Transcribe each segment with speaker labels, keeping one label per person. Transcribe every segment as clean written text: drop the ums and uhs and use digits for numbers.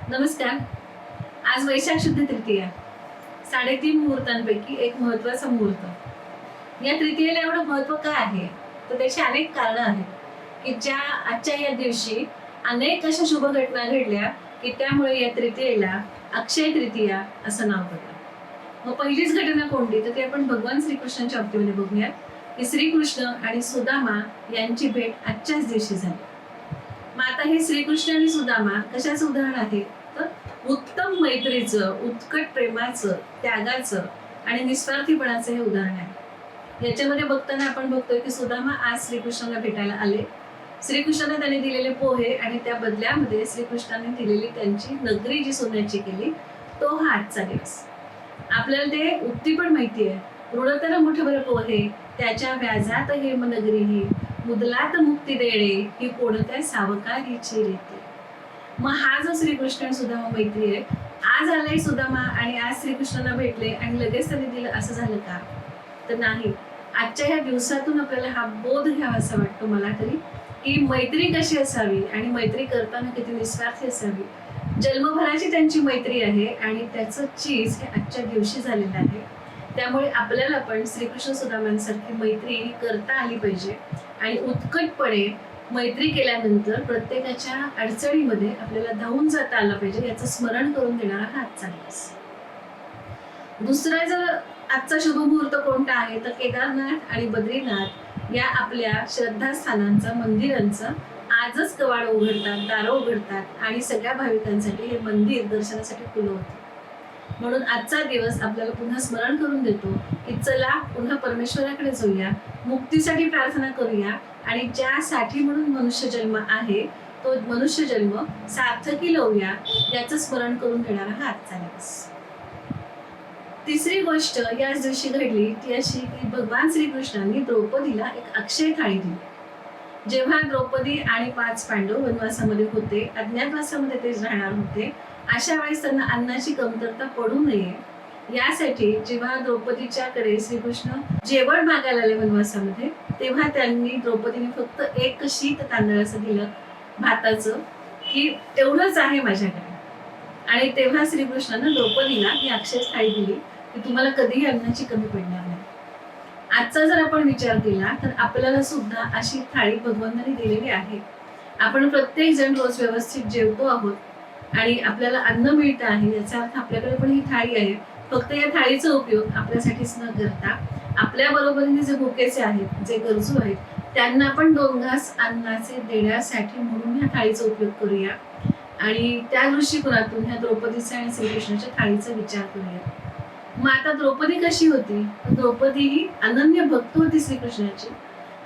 Speaker 1: नमस्कार. आज वैशाख शुद्ध तृतीया. 3.5 मुहूर्तांपैकी एक महत्वाचा मुहूर्त. या तृतीयेला एवढं महत्व का आहे, तर त्याची अनेक कारणं आहेत की ज्या आजच्या या दिवशी अनेक अशा शुभ घटना घडल्या की त्यामुळे या तृतीयेला अक्षय तृतीया असं नाव पडलं. मग पहिलीच घटना कोणती, तर ते आपण भगवान श्रीकृष्णांच्या बाबतीमध्ये बघूया की श्रीकृष्ण आणि सुदामा यांची भेट आजच्याच दिवशी झाली. मग आता हे श्रीकृष्ण आणि सुदामा कशाचं उदाहरण आहे, तर उत्तम मैत्रीचं, उत्कट प्रेमाचं, त्यागाचं आणि निस्वार्थीपणाचं हे उदाहरण आहे. याच्यामध्ये बघताना आपण बघतोय की सुदामा आज श्रीकृष्णाला भेटायला आले. श्रीकृष्णाने त्यांनी दिलेले पोहे आणि त्या बदल्यामध्ये श्रीकृष्णाने दिलेली त्यांची नगरी जी सोन्याची केली, तो हा आजचा दिवस. आपल्याला ते उक्ती पण माहिती आहे, ऋणतर मुठभर पोहे त्याच्या व्याजात हेमनगरी ही, मुदलात मुक्ती देणे ही कोणत्या सावकारीची रीती. मग हा जो श्रीकृष्ण आणि सुदामा मैत्री आहे, आज आलाय सुदामा आणि आज श्रीकृष्णाला भेटले आणि लगेच त्यांनी दिलं असं झालं का, तर नाही. आजच्या ह्या दिवसातून आपल्याला हा बोध घ्यावा असं वाटतो मला तरी, की मैत्री कशी असावी आणि मैत्री करताना किती निस्वार्थी असावी. जन्मभराची त्यांची मैत्री आहे आणि त्याचं चीज हे आजच्या दिवशी झालेलं आहे. त्यामुळे आपल्याला पण श्रीकृष्ण सुदामांसारखी मैत्री करता आली पाहिजे आणि उत्कटपणे मैत्री केल्यानंतर प्रत्येकाच्या अडचणीमध्ये आपल्याला धावून जाता आलं पाहिजे, याचं स्मरण करून देणारा हा आजचा दिवस. दुसरा जर आजचा शुभ मुहूर्त कोणता आहे, तर केदारनाथ आणि बद्रीनाथ या आपल्या श्रद्धास्थानांचं, मंदिरांचं आजच कवाड उघडतात, दारं उघडतात आणि सगळ्या भाविकांसाठी हे मंदिर दर्शनासाठी खुलं होतं. म्हणून आजचा दिवस आपल्याला पुन्हा स्मरण करून देतो की चला पुन्हा परमेश्वराकडे जाऊया, मुक्तीसाठी प्रार्थना करूया आणि ज्यासाठी म्हणून मनुष्य जन्म आहे तो मनुष्य जन्म सार्थकी लावूया, याचं स्मरण करून देणारा हा आजचा दिवस. तिसरी गोष्ट याच दिवशी घडली ती अशी की भगवान श्रीकृष्णांनी द्रौपदीला एक अक्षय थाळी दिली. जेव्हा द्रौपदी आणि 5 पांडव वनवासामध्ये होते, अज्ञातवासामध्ये ते राहणार होते, अशा वेळेस त्यांना अन्नाची कमतरता पडू नये यासाठी जेव्हा द्रौपदीच्याकडे श्रीकृष्ण जेवण मागायला आले वनवासामध्ये, तेव्हा त्यांनी द्रौपदीने फक्त एक शीत तांदळाचं दिलं, भाताचं, की तेवढंच आहे माझ्याकडे. आणि तेव्हा श्रीकृष्णानं द्रौपदीला ही अक्षय थाळी दिली की तुम्हाला कधीही अन्नाची कमी पडणार नाही. आजचा जर आपण विचार केला तर आपल्याला सुद्धा अशी थाळी भगवंतांनी दिलेली आहे. आपण प्रत्येक जण रोज व्यवस्थित जेवतो आहोत आणि आपल्याला अन्न मिळतं आहे, याचा अर्थ आपल्याकडे पण ही थाळी आहे. फक्त या थाळीचा उपयोग आपल्यासाठीच न करता आपल्या बरोबरीने जे भुकेचे आहेत, जे गरजू आहेत, त्यांना आपण 2 घास अन्नाचे देण्यासाठी म्हणून ह्या थाळीचा उपयोग करूया आणि त्या दृष्टिकोनातून ह्या द्रौपदीचा आणि श्रीकृष्णाच्या थाळीचा विचार करूया. मग आता द्रौपदी कशी होती, द्रौपदी ही अनन्य भक्त होती श्रीकृष्णाची.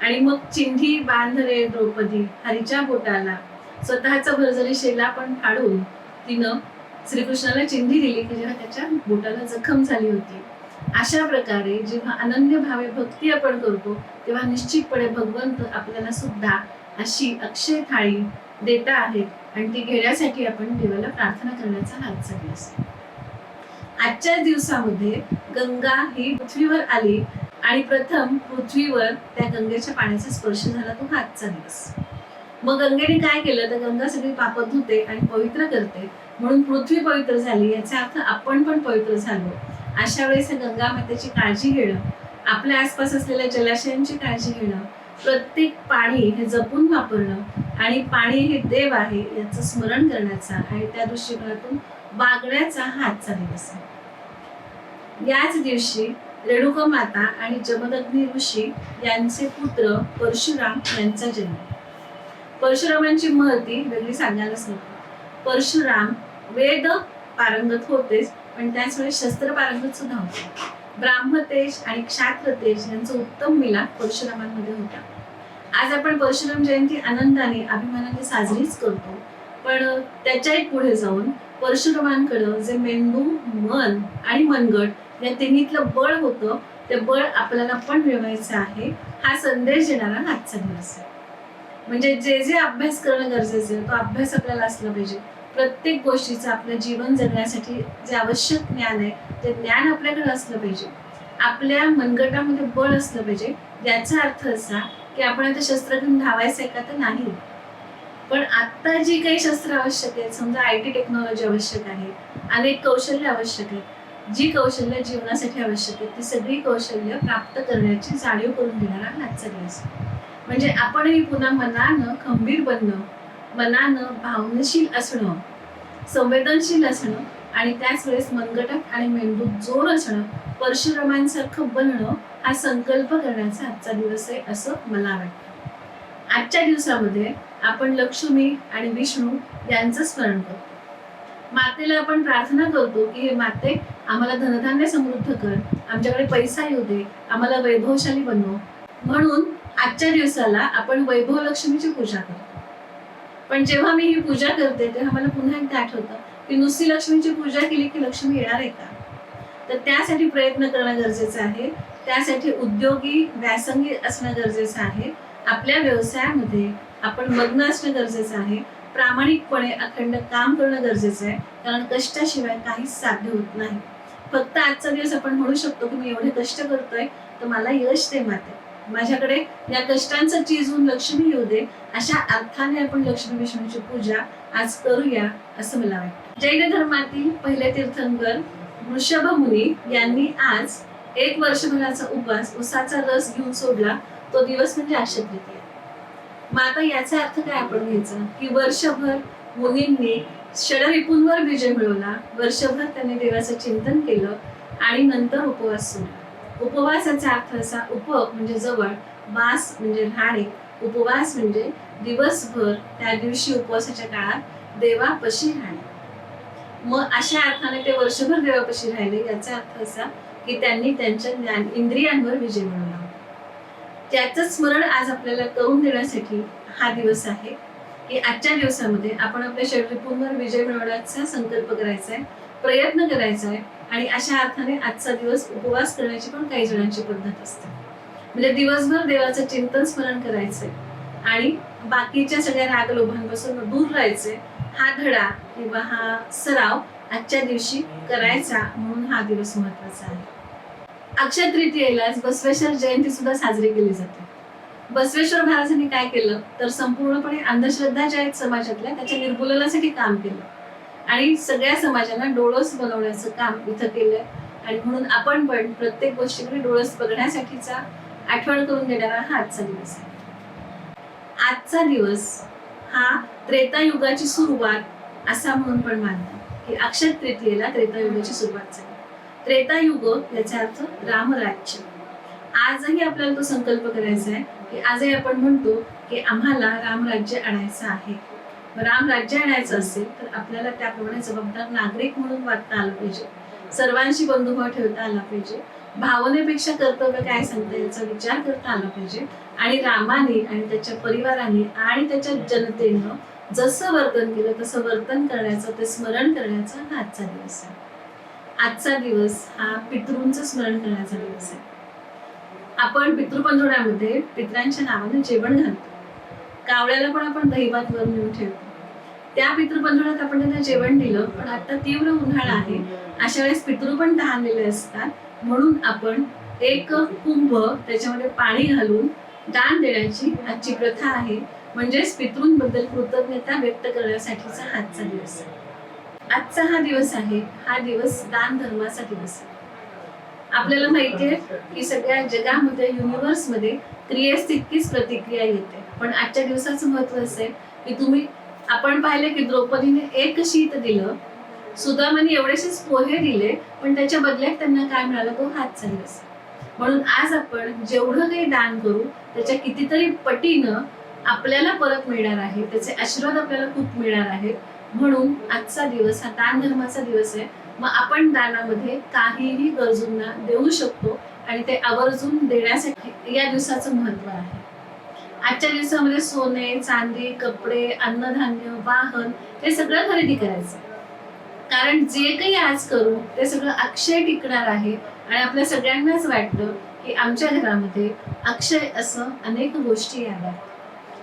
Speaker 1: आणि मग चिंधी बांध रे द्रौपदी हरीच्या बोटाला, स्वतःचा भरजरी शेला पण फाडून तिनं श्रीकृष्णाला चिंधी दिली की जेव्हा त्याच्या बोटाला जखम झाली होती. अशा प्रकारे जेव्हा अनन्य भावे भक्ती आपण करतो, तेव्हा निश्चितपणे भगवंत आपल्याला सुद्धा अशी अक्षय थाळी देता आहेत आणि ती घेण्यासाठी आपण देवाला प्रार्थना करण्याचा हा आजचा दिवस. आजच्या दिवसामध्ये गंगा ही पृथ्वीवर आली आणि प्रथम पृथ्वीवर त्या गंगेच्या पाण्याचा स्पर्श झाला, तो हा आजचा दिवस. मग गंगेने काय केलं, तर गंगा सगळी पाप धुते आणि पवित्र करते, म्हणून पृथ्वी पवित्र झाली, याचा अर्थ आपण पण पवित्र झालो. अशा वेळेस गंगा मातेची काळजी घेणं, आपल्या आसपास असलेल्या जलाशयांची काळजी घेणं, प्रत्येक पाणी हे जपून वापरणं आणि पाणी हे देव आहे याचं स्मरण करण्याचा आणि त्या दृष्टिकोनातून वागण्याचा हा आजचा दिवस आहे. याच दिवशी रेणुका माता आणि जमदग्नी ऋषी यांचे पुत्र परशुराम यांचा जन्म. परशुरामांची महती वेगळी सांगायलाच नको. परशुराम वेद पारंगत होतेच, पण त्याच वेळेस शस्त्र पारंगत सुद्धा होते. ब्राह्मतेज आणि क्षात्रतेज यांचा उत्तम मिलाप परशुरामांमध्ये होता. आज आपण परशुराम जयंती आनंदाने, अभिमानाने साजरीच करतो, पण त्याच्याही पुढे जाऊन परशुरामांकडं जे मेंदू, मन आणि मनगट या तिन्हीतलं बळ होतं, ते बळ आपल्याला पण मिळवायचं आहे, हा संदेश देणारा आजचा दिवस आहे. म्हणजे जे जे अभ्यास करणं गरजेचं आहे, तो अभ्यास आपल्याला असला पाहिजे. प्रत्येक गोष्टीचं आपलं जीवन जगण्यासाठी जे आवश्यक ज्ञान आहे, ते ज्ञान आपल्याकडे असलं पाहिजे. आपल्या मनगटामध्ये बळ असलं पाहिजे. याचा अर्थ असा की आपण आता शस्त्र घेऊन धावायचं आहे का, तर नाही. पण आता जी काही शस्त्र आवश्यक आहेत, समजा IT टेक्नॉलॉजी आवश्यक आहे, अनेक कौशल्य आवश्यक आहेत, जी कौशल्य जीवनासाठी आवश्यक आहेत ती सगळी कौशल्य प्राप्त करण्याची जाणीव करून देणारा हा आजचा दिवस. म्हणजे आपणही पुन्हा मनानं खंबीर बनणं, मनानं भावनशील असणं, संवेदनशील असणं आणि त्याच वेळेस मनगटक आणि मेंदूत जोर असणं, परशुरामांसारखं बनणं हा संकल्प करण्याचा आजचा दिवस आहे असं मला वाटतं. आजच्या दिवसामध्ये आपण लक्ष्मी आणि विष्णू यांचं स्मरण करतो. मातेला आपण प्रार्थना करतो की हे माते आम्हाला धनधान्य समृद्ध कर, आमच्याकडे पैसा येऊ दे, आम्हाला वैभवशाली बनव. म्हणून आजच्या दिवसाला आपण वैभव लक्ष्मीची पूजा करतो. पण जेव्हा मी ही पूजा करते तेव्हा मला पुन्हा एकदा आठवतं की नुसती लक्ष्मीची पूजा केली की लक्ष्मी येणार आहे का? तर त्यासाठी प्रयत्न करणं गरजेचं आहे. त्यासाठी उद्योगी व्यासंगी असणं गरजेचं आहे. आपल्या व्यवसायामध्ये आपण मग्न असणं गरजेचं आहे. प्रामाणिकपणे अखंड काम करणं गरजेचं आहे, कारण कष्टाशिवाय काहीच साध्य होत नाही. फक्त आजचा दिवस आपण म्हणू शकतो की मी एवढे कष्ट करतोय तर मला यश दे माते, माझ्याकडे या कष्टांचं चीज होऊन लक्ष्मी येऊ दे, अशा अर्थाने आपण लक्ष्मी विष्णूची पूजा आज करूया असं मला वाटतं. जैन धर्मातील पहिले तीर्थंकर ऋषभ मुनी यांनी आज 1 वर्षभराचा उपवास उसाचा रस घेऊन सोडला. तो दिवस म्हणजे अक्षय तृतीया. मग आता याचा अर्थ काय आपण घ्यायचा की वर्षभर मुनींनी षडरिपूंवर विजय मिळवला, वर्षभर त्यांनी देवाचं चिंतन केलं आणि नंतर उपवास सोडला. उपवासाचा अर्थ असा, उप म्हणजे जवळ, वास म्हणजे राहणे, उपवास म्हणजे दिवसभर त्या दिवशी उपवासाच्या काळात देवापाशी राहणे. मग अशा अर्थाने ते वर्षभर देवापाशी राहिले. याचा अर्थ असा की त्यांनी त्यांच्या ज्ञान इंद्रियांवर विजय मिळवला. त्याचं स्मरण आज आपल्याला करून देण्यासाठी हा दिवस आहे की आजच्या दिवसामध्ये आपण आपल्या षडरिपूंवर विजय मिळवण्याचा संकल्प करायचा आहे, प्रयत्न करायचा आहे. आणि अशा अर्थाने आजचा दिवस उपवास करण्याची पण काही जणांची पद्धत असते. म्हणजे दिवसभर देवाचं चिंतन स्मरण करायचंय आणि बाकीच्या सगळ्या रागलोभांपासून दूर राहायचंय. हा धडा किंवा हा सराव आजच्या दिवशी करायचा, म्हणून हा दिवस महत्वाचा आहे. अक्षय तृतीयेलाच बसवेश्वर जयंती सुद्धा साजरी केली जाते. बसवेश्वर महाराजांनी काय केलं तर संपूर्णपणे अंधश्रद्धा ज्या आहेत समाजातल्या त्याच्या निर्मूलनासाठी काम केलं आणि सगळ्या समाजांना डोळस बनवण्याचं काम इथं केलंय. आणि म्हणून आपण पण प्रत्येक गोष्टीकडे डोळस बघण्यासाठीचा आठवण करून देणारा हा आजचा दिवस आहे. आजचा दिवस हा त्रेतायुगाची सुरुवात असा म्हणून पण मानतात की अक्षय तृतीयेला त्रेतायुगाची सुरुवात झाली. त्रेतायुग याचा अर्थ रामराज्य. आजही आपल्याला तो संकल्प करायचा आहे की आजही आपण म्हणतो की आम्हाला रामराज्य आणायचं आहे. रामराज्य आणायचं असेल तर आपल्याला त्याप्रमाणे जबाबदार नागरिक म्हणून वागता आलं पाहिजे, सर्वांशी बंधुभाव ठेवता आला पाहिजे, भावनेपेक्षा कर्तव्य काय सांगता याचा विचार करता आला पाहिजे. आणि रामाने आणि त्याच्या परिवाराने आणि त्याच्या जनतेनं जसं वर्तन केलं तसं वर्तन करण्याचं, ते स्मरण करण्याचा हा आजचा दिवस आहे. आजचा दिवस हा पितृंचं स्मरण करण्याचा दिवस आहे. आपण पितृपंधरवड्यामध्ये पितरांच्या नावाने जेवण घालतो. कावळ्याला पण आपण दहीभात वर नेऊन ठेवतो. त्या पितृपंधरवड्यात आपण त्यांना जेवण दिलं, पण आता तीव्र उन्हाळा आहे, अशा वेळेस पितृ पण तहानलेले असतात. म्हणून आपण 1 कुंभ त्याच्यामध्ये पाणी घालून दान देण्याची आजची प्रथा आहे. म्हणजेच पितृंबद्दल कृतज्ञता व्यक्त करण्यासाठीचा आजचा दिवस आहे. आजचा हा दिवस आहे, हा दिवस दान धर्माचा दिवस आहे. आपल्याला माहिती आहे की सगळ्या जगामध्ये, युनिव्हर्समध्ये क्रियेस तितकीच प्रतिक्रिया येते. पण आजच्या दिवसाचं महत्व असं आहे की आपण पाहिले की द्रौपदीने 1 शीत दिलं, सुदामाने एवढेसेच पोहे दिले, पण त्याच्या बदल्यात त्यांना काय मिळालं तो हातचा दिवस. म्हणून आज आपण जेवढं काही दान करू त्याच्या कितीतरी पटीनं आपल्याला परत मिळणार आहे, त्याचे आशीर्वाद आपल्याला खूप मिळणार आहेत. म्हणून आजचा दिवस हा दान धर्माचा दिवस आहे. मग आपण दानामध्ये काहीही गरजूंना देऊ शकतो आणि ते आवर्जून देण्यासाठी या दिवसाचं महत्व आहे. आजच्या दिवसामध्ये सोने, चांदी, कपडे, अन्नधान्य, वाहन हे सगळं खरेदी करायचं, कारण जे काही आज करू ते सगळं अक्षय टिकणार आहे. आणि आपल्या सगळ्यांनाच वाटतं की आमच्या घरामध्ये अक्षय असं अनेक गोष्टी याव्यात.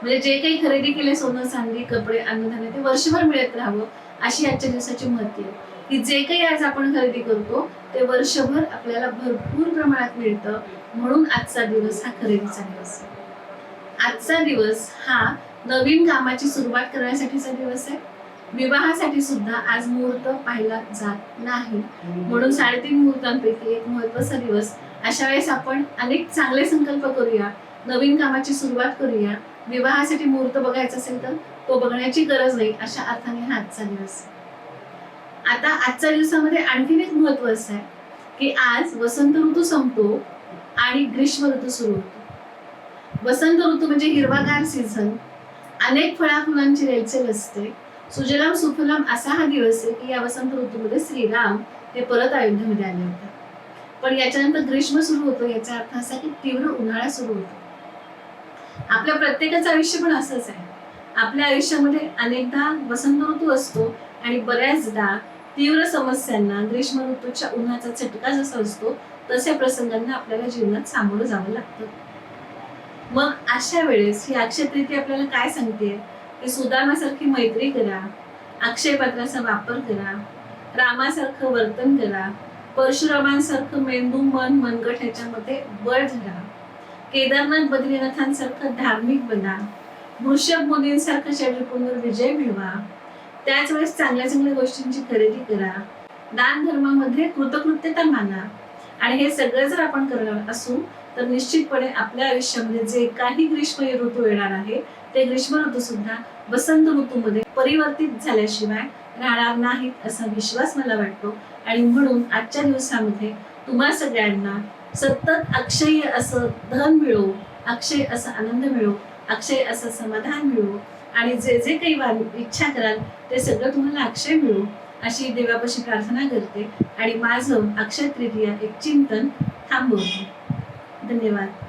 Speaker 1: म्हणजे जे काही खरेदी केले, सोनं, चांदी, कपडे, अन्नधान्य, ते वर्षभर मिळत राहावं, अशी आजच्या दिवसाची महत्व आहे. की जे काही आज आपण खरेदी करतो ते वर्षभर आपल्याला भरपूर प्रमाणात मिळतं. म्हणून आजचा दिवस हा खरेदीचा दिवस आहे. आजचा दिवस हा नवीन कामाची सुरुवात करण्यासाठीचा दिवस आहे. विवाहासाठी सुद्धा आज मुहूर्त पाहिला जात नाही, म्हणून 3.5 मुहूर्तांपैकी एक महत्वाचा दिवस. अशा वेळेस आपण अनेक चांगले संकल्प करूया, नवीन कामाची सुरुवात करूया. विवाहासाठी मुहूर्त बघायचा असेल तर तो बघण्याची गरज नाही, अशा अर्थाने हा आजचा दिवस. आता आजच्या दिवसामध्ये आणखीन एक महत्व असं आहे की आज वसंत ऋतू संपतो आणि ग्रीष्म ऋतू सुरू होतो. वसंत ऋतू म्हणजे हिरवागार सीझन, अनेक फळाफुलांची रेलचेल असते. सुजलाम सुफलाम असा हा दिवस आहे की या वसंत ऋतूमध्ये श्रीराम हे परत अयोध्येमध्ये आले होते. पण याच्यानंतर ग्रीष्म सुरू होतो, याचा अर्थ असा की तीव्र उन्हाळा सुरू होतो. आपल्या प्रत्येकाचं आयुष्य पण असंच आहे. आपल्या आयुष्यामध्ये अनेकदा वसंत ऋतू असतो आणि बऱ्याचदा तीव्र समस्यांना, ग्रीष्म ऋतूच्या उन्हाचा चटका जसा असतो तशा प्रसंगांना आपल्याला जीवनात सामोरं जावं लागतं. मग अशा वेळेस ही अक्षय तृतीया आपल्याला काय सांगते की सुदामासारखी मैत्री करा, अक्षय पात्राचा वापर करा, रामासारखं वर्तन करा, परशुरामांसारखं मेंदू मन मनगट ह्याच्यामध्ये बळ धरा, केदारनाथ बद्रीनाथांसारखं धार्मिक बना, वृषभ मुनींसारखं शरीरपूर्ण विजय मिळवा. त्याच वेळेस चांगल्या चांगल्या गोष्टींची खरेदी करा, दान धर्मामध्ये कृतकृत्यता माना. आणि हे सगळं जर आपण करणार असू तर निश्चितपणे आपल्या आयुष्यामध्ये जे काही ग्रीष्म ऋतू येणार आहे ते ग्रीष्म ऋतू सुद्धा वसंत ऋतूमध्ये परिवर्तित झाल्याशिवाय राहणार नाहीत असा विश्वास मला वाटतो. आणि म्हणून आजच्या दिवसामध्ये तुम्हा सगळ्यांना सतत अक्षय असं धन मिळो, अक्षय असा आनंद मिळो, अक्षय असं समाधान मिळो आणि जे जे काही इच्छा कराल ते सगळं तुम्हाला अक्षय मिळो अशी देवापाशी प्रार्थना करते आणि माझं अक्षय तृतीया एक चिंतन थांबवते. धन्यवाद.